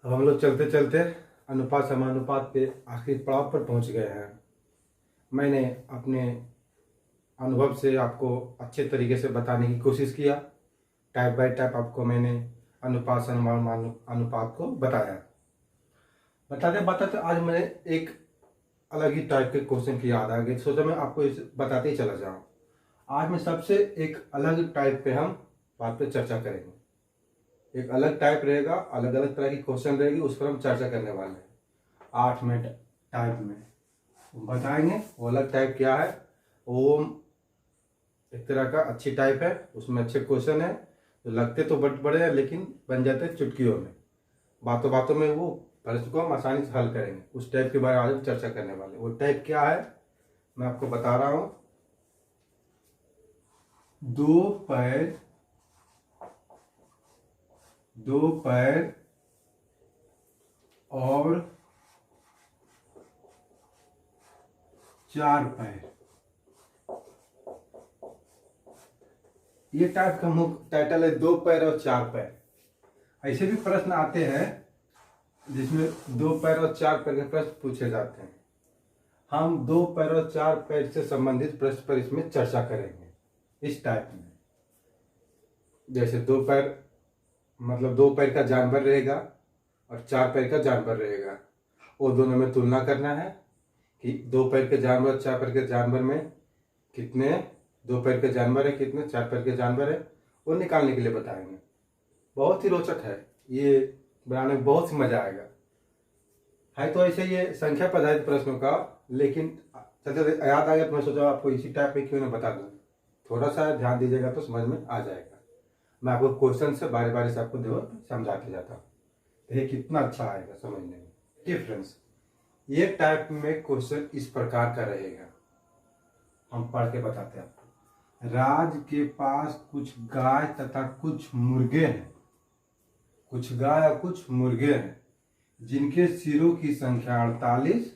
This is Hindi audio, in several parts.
अब हम लोग चलते चलते अनुपात समानुपात पे आखिरी पड़ाव पर पहुंच गए हैं। मैंने अपने अनुभव से आपको अच्छे तरीके से बताने की कोशिश किया। टाइप बाय टाइप आपको मैंने अनुपात अनुपात को बताया। बताते बताते आज मैंने एक अलग ही टाइप के क्वेश्चन की याद आ गई, सोचा मैं आपको इस बताते ही चला जाऊं। आज मैं सबसे एक अलग टाइप पे हम बात पे चर्चा करेंगे। एक अलग टाइप रहेगा, अलग अलग तरह की क्वेश्चन रहेगी, उस पर हम चर्चा करने वाले हैं 8 मिनट टाइप में बताएंगे। वो अलग टाइप क्या है? वो एक तरह का अच्छी टाइप है, उसमें अच्छे क्वेश्चन है जो लगते तो बड़े हैं लेकिन बन जाते हैं चुटकियों में। बातों बातों में वो प्रश्न को हम आसानी से हल करेंगे। उस टाइप के बारे में आज हम चर्चा करने वाले। वो टाइप क्या है मैं आपको बता रहा हूं। 2 पैर 2 पैर और 4 पैर, ये टाइप का मुख्य टाइटल है 2 पैर और 4 पैर। ऐसे भी प्रश्न आते हैं जिसमें 2 पैर और 4 पैर के प्रश्न पूछे जाते हैं। हम 2 पैर और 4 पैर से संबंधित प्रश्न पर इसमें चर्चा करेंगे इस टाइप में। जैसे 2 पैर मतलब 2 पैर का जानवर रहेगा और 4 पैर का जानवर रहेगा, वो दोनों में तुलना करना है कि 2 पैर के जानवर 4 पैर के जानवर में कितने 2 पैर के जानवर है, कितने 4 पैर के जानवर है, वो निकालने के लिए बताएंगे। बहुत ही रोचक है, ये बनाने में बहुत ही मजा आएगा। है तो ऐसे ये संख्या पर आधारित प्रश्नों का, लेकिन चलते याद आ गया तो मैं सोचा आपको इसी टाइप में क्यों ना बता दूं। थोड़ा सा ध्यान दीजिएगा तो समझ में आ जाएगा। मैं आपको क्वेश्चन से बारी बारी से आपको देखो समझाते जाता हूँ, ये कितना अच्छा आएगा समझने में। डिफरेंस ये टाइप में क्वेश्चन इस प्रकार का रहेगा, हम पढ़ के बताते हैं आपको। राज के पास कुछ गाय तथा कुछ मुर्गे हैं। कुछ गाय और कुछ मुर्गे हैं जिनके सिरों की संख्या 48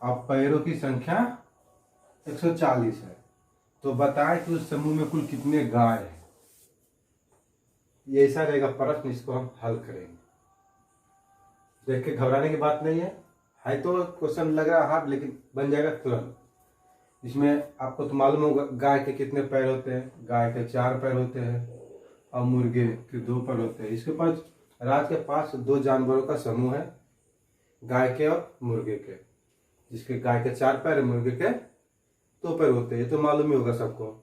और पैरों की संख्या 140 है। तो बताएं कि उस समूह में कुल कितने गाय हैं। ये ऐसा रहेगा प्रश्न, इसको हम हल करेंगे। देख के घबराने की बात नहीं है तो क्वेश्चन लग रहा हार्ड, लेकिन बन जाएगा तुरंत। इसमें आपको तो मालूम होगा गाय के कितने पैर होते हैं। गाय के 4 पैर होते हैं और मुर्गे के 2 पैर होते हैं। इसके पास राज के पास 2 जानवरों का समूह है, गाय के और मुर्गे के, जिसके गाय के 4 पैर मुर्गे के 2 पैर होते हैं। ये तो मालूम ही होगा सबको।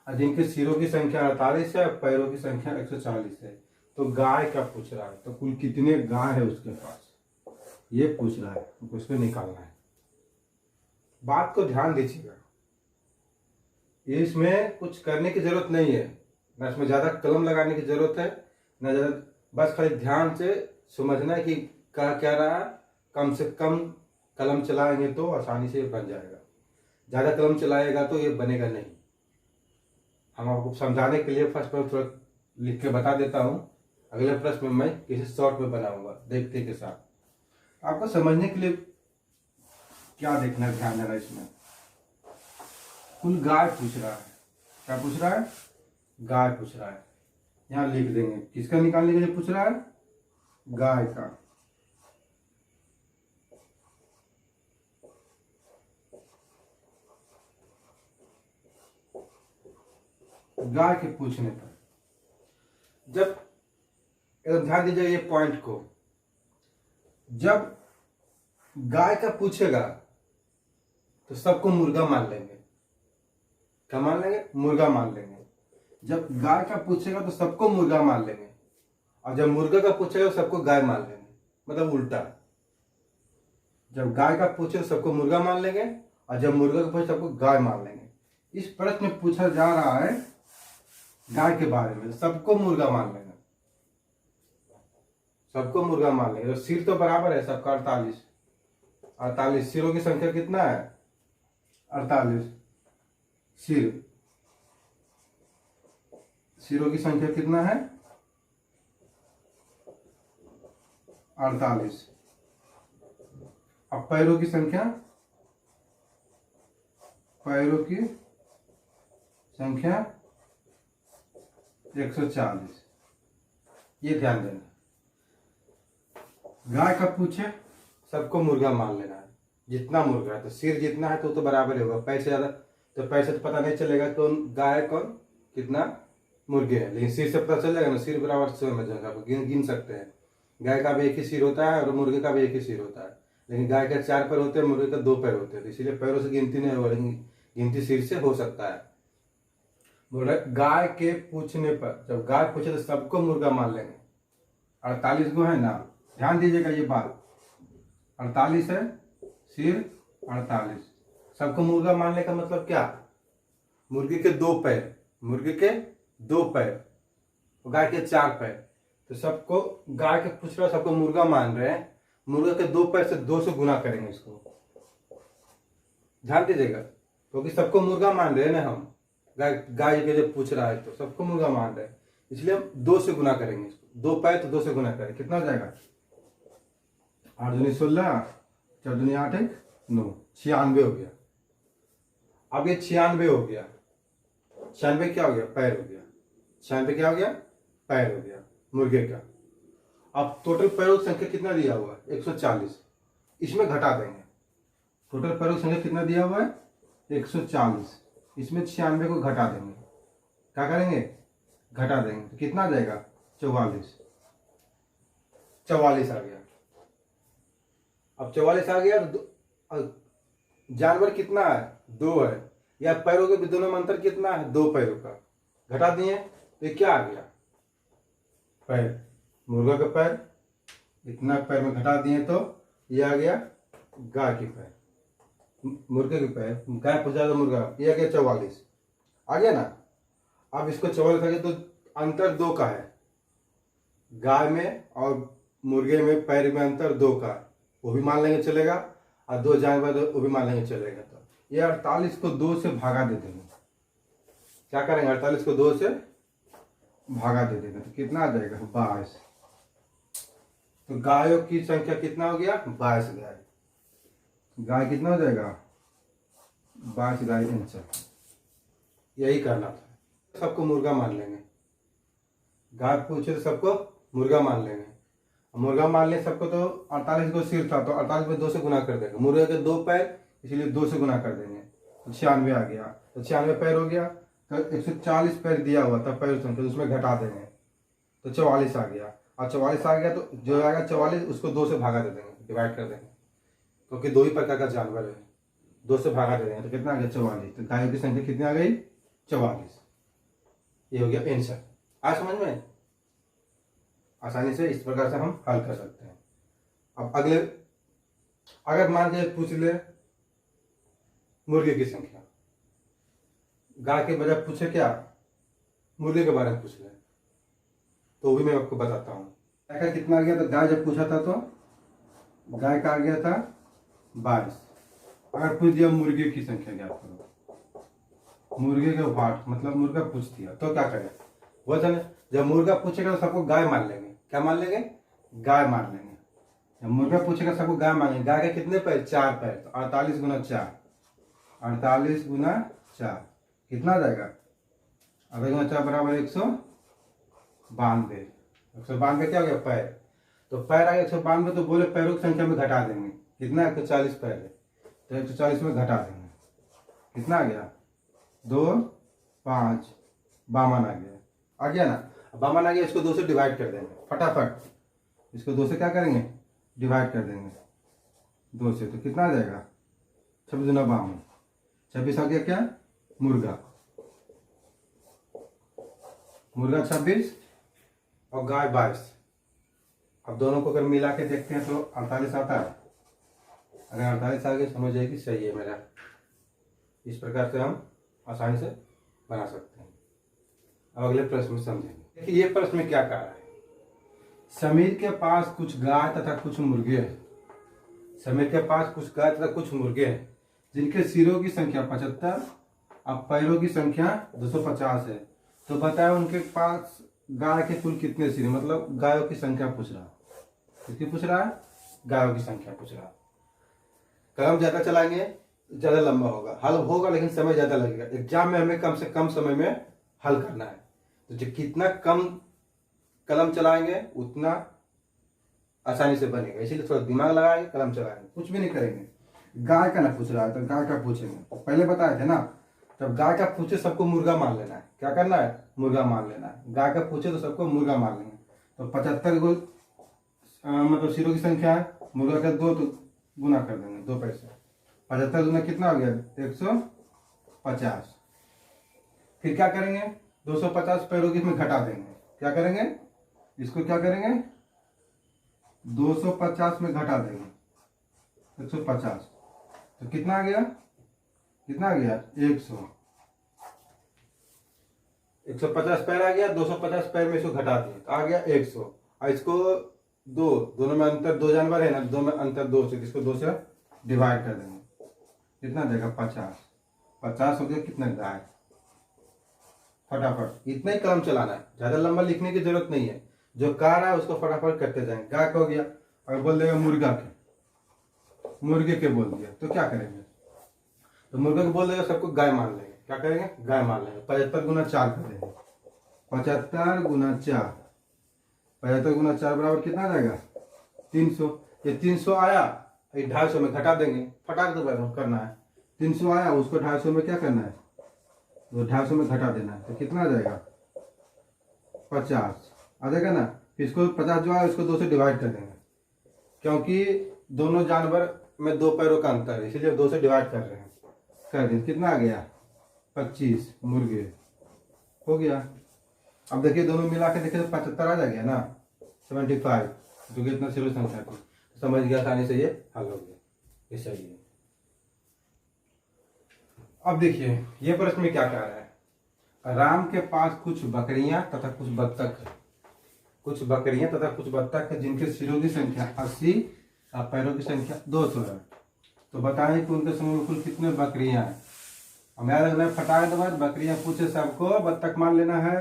और जिनके सिरों की संख्या 48 है और पैरों की संख्या 140 है। तो गाय का पूछ रहा है, तो कुल कितने गाय है उसके पास, ये पूछ रहा है, उसको निकालना है। बात को ध्यान दीजिएगा, इसमें कुछ करने की जरूरत नहीं है, न इसमें ज्यादा कलम लगाने की जरूरत है, न ज्यादा, बस खाली ध्यान से समझना है कि कह क्या रहा है। कम से कम कलम चलाएंगे तो आसानी से बन जाएगा, ज्यादा कलम चलाएगा तो ये बनेगा नहीं। हम आपको समझाने के लिए फर्स्ट में थोड़ा लिख के बता देता हूं, अगले प्रश्न में मैं किसी शॉर्ट में बनाऊंगा देखते के साथ। आपको समझने के लिए क्या देखना है, ध्यान देना इसमें। कुल गाय पूछ रहा है, क्या पूछ रहा है? गाय पूछ रहा है। यहां लिख देंगे किसका निकालने के लिए पूछ रहा है, गाय का। गाय के पूछने पर जब एकदम ध्यान दीजिए ये पॉइंट को, जब गाय का पूछेगा तो सबको मुर्गा मान लेंगे। क्या मान लेंगे? मुर्गा मान लेंगे। जब गाय का पूछेगा तो सबको मुर्गा मान लेंगे, और जब मुर्गा का पूछेगा तो सबको गाय मान लेंगे, मतलब उल्टा। जब गाय का पूछे तो सबको मुर्गा मान लेंगे, और जब मुर्गा का पूछे सबको गाय मान लेंगे। इस प्रश्न में पूछा जा रहा है गाय के बारे में, सबको मुर्गा मान लेंगे, सबको मुर्गा मान लेंगे। तो सिर तो बराबर है सबका 48 सिरों की संख्या कितना है? 48 सिरों की संख्या कितना है? 48। अब पैरों की संख्या 140। ये ध्यान देना। गाय का पूछे सबको मुर्गा मान लेना है, जितना मुर्गा है तो सिर जितना है तो बराबर ही होगा। पैसे ज्यादा तो पैसे तो पता नहीं चलेगा कौन गाय है कौन कितना मुर्गे है, लेकिन सिर से पता चल जाएगा ना, सिर बराबर से समझ जाएगा, आप गिन सकते हैं। गाय का भी एक ही सिर होता है और मुर्गे का भी एक ही सिर होता है, लेकिन गाय का 4 पैर होते हैं, मुर्गे का 2 पैर होते हैं, तो इसीलिए पैरों से गिनती नहीं होगा, लेकिन गिनती सिर से हो सकता है। बोल रहे गाय के पूछने पर, जब गाय पूछे तो सबको मुर्गा मान लेंगे। 48 गो है ना, ध्यान दीजिएगा ये बात, 48 है सिर 48, सबको मुर्गा मानने का मतलब क्या, मुर्गे के 2 पैर, मुर्गे के 2 पैर, गाय के 4 पैर, तो सबको गाय के पूछ रहा सबको मुर्गा मान रहे हैं, मुर्गा के 2 पैर से 2 से गुना करेंगे इसको, ध्यान दीजिएगा, क्योंकि सबको मुर्गा मान रहे हैं ना हम, गाय के जब पूछ रहा है तो सबको मुर्गा मान रहे हैं, इसलिए हम 2 से गुना करेंगे इसको, 2 पैर तो 2 से गुना करें, कितना हो जाएगा, 8 दूनी 16, 4 दूनी 8 1 9, 96 हो गया। अब ये 96 हो गया, 96 क्या हो गया, पैर हो गया, 96 क्या हो गया, पैर हो गया मुर्गे का। अब टोटल पैरों की संख्या कितना दिया हुआ है, 140, इसमें घटा देंगे, टोटल पैरों की संख्या कितना दिया हुआ है 140, इसमें 96 को घटा देंगे, क्या करेंगे, घटा देंगे, तो कितना आ जाएगा 44, 44 आ गया। अब 44 आ गया तो जानवर कितना है, 2 है, या पैरों के दोनों में अंतर कितना है, 2 पैरों का, घटा दिए तो ये क्या आ गया, पैर, मुर्गा का पैर, इतना पैर में घटा दिए तो ये आ गया गाय की पैर, मुर्गे के पैर, गाय पूछा तो मुर्गा, ये आ गया 44, आ गया ना। अब इसको 44 आ गया तो अंतर 2 का है, गाय में और मुर्गे में पैर में अंतर 2 का, वो भी मान लेंगे चलेगा, और 2 जानवर वो भी मान लेंगे चलेगा। तो ये 48 को 2 से भागा दे देंगे, क्या करेंगे 48 को 2 से भागा दे देंगे, तो कितना आ जाएगा 22, तो गायों की संख्या कितना हो गया 22 गाय, गाय कितना हो जाएगा 22 गाय आंसर, यही करना था, सबको मुर्गा मान लेंगे, गाय पूछे तो सबको मुर्गा मान लेंगे, मुर्गा मान ले सबको तो 48 को सिर था तो 48 में 2 से गुना कर देंगे, मुर्गे के 2 पैर इसीलिए 2 से गुना कर देंगे, तो 96 आ गया, तो 96 पैर हो गया, तो 140 पैर दिया हुआ था पैर संख्या, तो उसमें घटा देंगे तो 44 आ गया, और 44 आ गया तो जो आएगा 44 उसको 2 से भागा दे देंगे, डिवाइड कर देंगे, क्योंकि 2 ही प्रकार का जानवर है, 2 से भागा दे देंगे, तो कितना आ गया 44, तो गायों की संख्या कितनी आ गई 44, ये हो गया आंसर। आज समझ में आसानी से इस प्रकार से हम हल कर सकते हैं। अब अगले, अगर मान के पूछ ले मुर्गे की संख्या, गाय के बजाय पूछे क्या मुर्गे के बारे में पूछ ले, तो भी मैं आपको बताता हूँ। गाय का कितना आ गया, तो गाय जब पूछा था तो गाय का आ गया था 22, अगर पूछ दिया मुर्गे की संख्या ज्ञात करो, मुर्गे के वाट मतलब मुर्गा पूछ दिया तो क्या करें, वजन, जब मुर्गा पूछेगा तो सबको गाय मान लेंगे, क्या मान लेंगे, गाय मान लेंगे, जब मुर्गा पूछेगा सबको गाय मान लेंगे, गाय के कितने पैर 4 पैर, तो 48 गुना 4, 48 गुना 4 कितना आ जाएगा, आधा गुना 4 बराबर 192, 192 क्या हो गया पैर, तो पैर आ गया 192, तो बोले पैरों की संख्या में घटा देंगे, कितना 140 पैर है, तो 140 में घटा देंगे, कितना आ गया 2 5, बामन आ गया ना, बामन आ गया, इसको 2 से डिवाइड कर देंगे फटाफट, इसको 2 से क्या करेंगे डिवाइड कर देंगे 2 से, तो कितना आ जाएगा 26 गुना 52, 26 आ गया क्या मुर्गा, मुर्गा 26 और गाय 22, अब दोनों को अगर मिला के देखते हैं तो 48 आता है, अगर 48 आ गया समझ जाएगी सही है मेरा, इस प्रकार से हम आसानी से बना सकते हैं। अब अगले प्रश्न में समझेंगे। देखिए ये प्रश्न में क्या कहा है, समीर के पास कुछ गाय तथा कुछ मुर्गे हैं, समीर के पास कुछ गाय तथा कुछ मुर्गे हैं जिनके सिरों की संख्या 75 और पैरों की संख्या 250 है, तो बताए उनके पास गाय के कुल कितने सिर, मतलब गायों की संख्या पूछ रहा, किसकी पूछ रहा है, गायों की संख्या पूछ रहा। कलम ज्यादा चलाएंगे ज्यादा लंबा होगा, हल होगा लेकिन समय ज्यादा लगेगा, एग्जाम में हमें कम से कम समय में हल करना है, तो जो कितना कम कलम चलाएंगे उतना आसानी से बनेगा। इसीलिए थोड़ा दिमाग लगाएंगे, कलम चलाएंगे, कुछ भी नहीं करेंगे। गाय का ना पूछ रहा है तो गाय का पूछेंगे, पहले बताए थे ना, जब गाय का पूछे सबको मुर्गा मान लेना है। क्या करना है? मुर्गा मान लेना है। गाय का पूछे तो सबको मुर्गा मान लेंगे। तो 75 को मतलब जीरो की संख्या है, मुर्गा का 2 तो गुना कर देंगे 2 पैसे। 75 गुना कितना हो गया? 150। फिर क्या करेंगे? 250 पैरों की इसमें घटा देंगे। क्या करेंगे? इसको क्या करेंगे? 250 में घटा देंगे 150। तो कितना आ गया? कितना आ गया? 150 पैर आ गया। 250 पैर में इसको घटा दिए तो आ गया 100। और इसको दोनों में अंतर 2 जानवर है ना, 2 में अंतर 2 से, इसको 2 से डिवाइड कर देंगे। कितना देगा? 50। 50 हो गया कितना? गाय। फटाफट इतना ही कलम चलाना है, ज्यादा लंबा लिखने की जरूरत नहीं है। जो कार है उसको फटाफट करते जाएंगे। गाय का हो गया, और बोल देगा मुर्गा के, मुर्गे के बोल दिया तो क्या करेंगे? तो मुर्गे को बोल देगा, सबको गाय मान लेंगे। क्या करेंगे? गाय मान लेंगे। 75 गुना 4 कर देंगे। 75 गुना 4, 75 गुना 4 बराबर कितना आ जाएगा? 300। ये 300 आया, 250 में घटा देंगे। फटाक दो करना है। 300 आया, उसको 250 में क्या करना है? तो 250 में घटा देना है। तो कितना आ जाएगा? 50 आ जाएगा ना। फिर इसको 50 जो है उसको 2 से डिवाइड कर देंगे, क्योंकि दोनों जानवर में 2 पैरों का अंतर है, इसलिए 2 से डिवाइड कर रहे हैं। कर दें। कितना आ गया? 25 मुर्गे हो गया। अब देखिए दोनों मिला के देखिए तो 75 आ जाएगा ना, 75, जो कि इतना सीरो संख्या थी। समझ गया, आसानी से ये हल हो गया। ये सही है। अब देखिए ये प्रश्न में क्या कह रहा है? राम के पास कुछ बकरियां तथा कुछ बत्तख है। कुछ बकरियां तथा कुछ बत्तख है जिनके सिरों की संख्या 80 और पैरों की संख्या 200 है। तो बताएं कि उनके समूह में कुल कितने बकरियां हैं। हम याद रखना है, फटाक दो बात, बकरियां पूछे सबको बत्तख मान लेना है,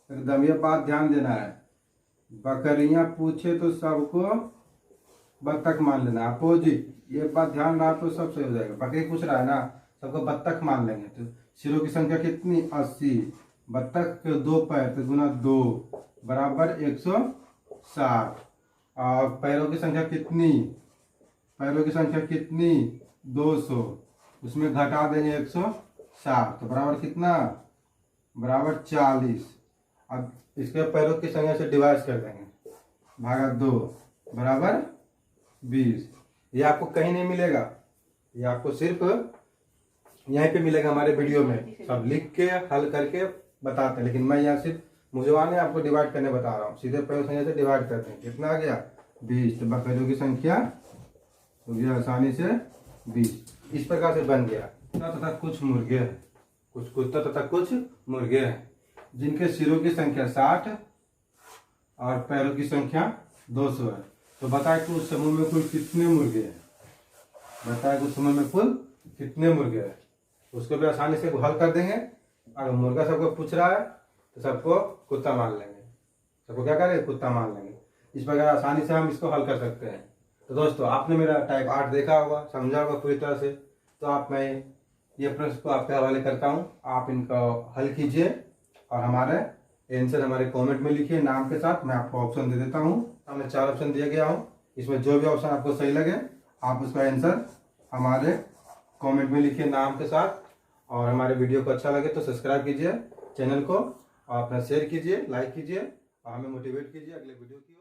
एकदम ये बात ध्यान देना है। बकरियां पूछे तो सबको बत्तख मान लेना, अपोजिट, ये बात ध्यान रहा तो सब सही हो जाएगा। बकरी पूछ रहा है ना, सबको बत्तख मान लेंगे। तो सिरों की संख्या कितनी? 80। बत्तख के 2 पैर तो गुना 2 बराबर 160। और पैरों की संख्या कितनी? पैरों की संख्या कितनी? 200। उसमें घटा देंगे 160 तो बराबर कितना? बराबर 40। अब इसके पैरों की संख्या से डिवाइड कर देंगे, भागा 2 बराबर 20। ये आपको कहीं नहीं मिलेगा, ये आपको सिर्फ यहीं पे मिलेगा हमारे वीडियो में। सब लिख के हल करके बताते हैं, लेकिन मैं यहाँ सिर्फ मुझवाने आपको डिवाइड करने बता रहा हूँ। सीधे पैरों संख्या से डिवाइड करते हैं। कितना आ गया? 20। तो बकरियों की संख्या हो गया आसानी से 20। इस प्रकार से बन गया। तथा कुछ मुर्गे हैं, कुछ कुत्ता तथा कुछ मुर्गे हैं जिनके सिरों की संख्या 60 और पैरों की संख्या 200 है। तो बताए कि उस समूह में कुल कितने मुर्गे हैं। बताए कि उस समूह में कुल कितने मुर्गे हैं। उसको भी आसानी से हल कर देंगे। अगर मुर्गा सबको पूछ रहा है तो सबको कुत्ता मान लेंगे। सबको क्या करेंगे? कुत्ता मान लेंगे। इस प्रकार आसानी से हम इसको हल कर सकते हैं। तो दोस्तों आपने मेरा टाइप 8 देखा होगा, समझा होगा पूरी तरह से। तो आप मैं ये प्रश्न को आपके हवाले करता हूँ, आप इनका हल कीजिए और हमारे आंसर हमारे कमेंट में लिखिए नाम के साथ। मैं आपको ऑप्शन दे देता हूँ, हमने 4 ऑप्शन दिया गया हूँ। इसमें जो भी ऑप्शन आपको सही लगे आप उसका आंसर हमारे कमेंट में लिखिए नाम के साथ। और हमारे वीडियो को अच्छा लगे तो सब्सक्राइब कीजिए चैनल को, और अपना शेयर कीजिए, लाइक कीजिए और हमें मोटिवेट कीजिए अगले वीडियो की।